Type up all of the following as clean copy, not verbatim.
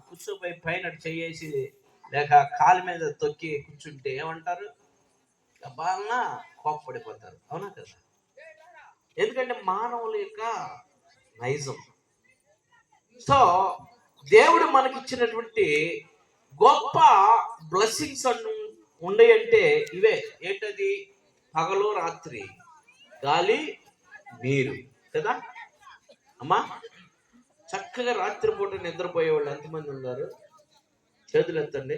కూర్చోపోయి పైన చెయ్యేసి లేక కాలు మీద తొక్కి కూర్చుంటే ఏమంటారు? బాగా కోప్పడిపోతారు. అవునా కదా? ఎందుకంటే మానవుల యొక్క నైజం. సో దేవుడు మనకిచ్చినటువంటి గొప్ప బ్లెస్సింగ్స్ ఉన్నాయంటే ఇవే. ఏంటది? పగలు రాత్రి, గాలి నీరు కదా అమ్మా. చక్కగా రాత్రిపూట నిద్రపోయే వాళ్ళు ఎంతమంది ఉన్నారు? చేతులు ఎత్తండి.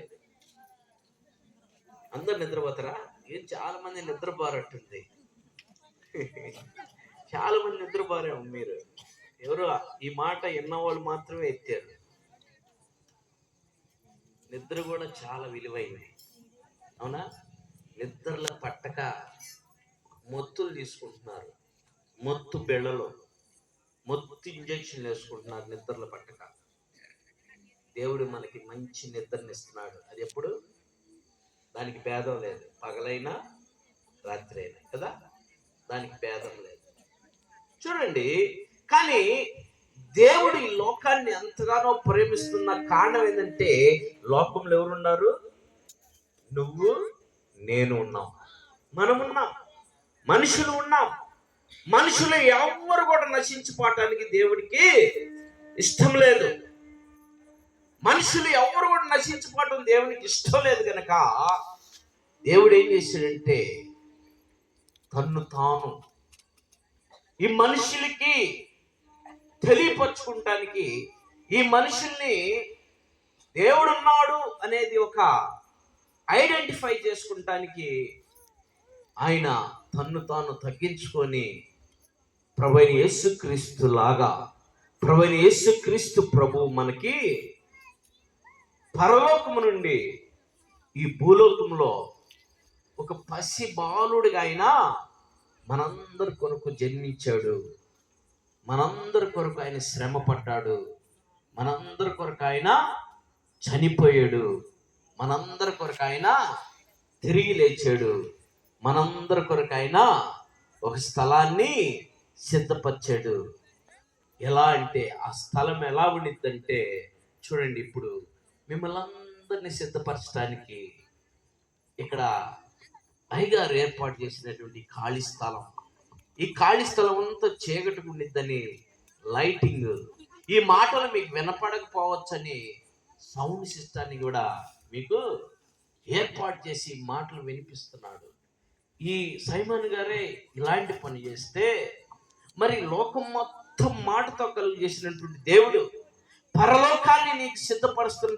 అందరు నిద్రపోతారా? ఏం చాలా మంది నిద్రపోరట్టుంది. చాలా మంది నిద్రపోరేమో మీరు. ఎవరు ఈ మాట విన్నవాళ్ళు మాత్రమే ఎత్తారు. నిద్ర కూడా చాలా విలువైనది, అవునా? నిద్రలో పట్టక మొత్తులు తీసుకుంటున్నారు, మొత్తు బిళ్ళలు, మొత్తు ఇంజక్షన్లు వేసుకుంటున్నారు నిద్రలో పట్టక. దేవుడు మనకి మంచి నిద్రని ఇస్తున్నాడు. అది ఎప్పుడు? దానికి భేదం లేదు, పగలైనా రాత్రి అయినా కదా, దానికి భేదం లేదు. చూడండి, కానీ దేవుడు ఈ లోకాన్ని ఎంతగానో ప్రేమిస్తున్న కారణం ఏంటంటే, లోకంలో ఎవరున్నారు? నువ్వు నేను ఉన్నాం, మనమున్నాం, మనుషులు ఉన్నాం. మనుషులు ఎవరు కూడా నశించిపోవటానికి దేవుడికి ఇష్టం లేదు. మనుషులు ఎవరు కూడా నశించిపోవటం దేవునికి ఇష్టం లేదు కనుక దేవుడు ఏం చేశాడంటే, తన్ను తాను ఈ మనుషులకి తెలియపరచుకుంటానికి, ఈ మనుషుల్ని దేవుడున్నాడు అనేది ఒక ఐడెంటిఫై చేసుకుంటానికి ఆయన తన్ను తాను తగ్గించుకొని ప్రభువైన యేసుక్రీస్తు లాగా, ప్రభువైన యేసుక్రీస్తు ప్రభువు మనకి పరలోకము నుండి ఈ భూలోకంలో ఒక పసి బాలుడిగా ఆయన మనందరి కొరకు జన్మించాడు. మనందరి కొరకు ఆయన శ్రమ పడ్డాడు. మనందరి కొరకు ఆయన చనిపోయాడు. మనందరి కొరకు ఆయన తిరిగి లేచాడు. మనందరి కొరకు ఆయన ఒక స్థలాన్ని సిద్ధపరిచాడు. ఎలా అంటే, ఆ స్థలం ఎలా ఉండిద్దంటే, చూడండి, ఇప్పుడు మిమ్మల్ని అందరినీ సిద్ధపరచడానికి ఇక్కడ అయ్యగారు ఏర్పాటు చేసినటువంటి ఖాళీ స్థలం, ఈ ఖాళీ స్థలం అంతా చీకటిగా ఉండిద్దని లైటింగ్, ఈ మాటలు మీకు వినపడకపోవచ్చని సౌండ్ సిస్టాన్ని కూడా మీకు ఏర్పాటు చేసి మాటలు వినిపిస్తున్నాడు. ఈ సైమన్ గారే ఇలాంటి పని చేస్తే, మరి లోకం మొత్తం మాటతో కలిగి చేసినటువంటి దేవుడు పరలోకాన్ని నీకు సిద్ధపరుస్తున్న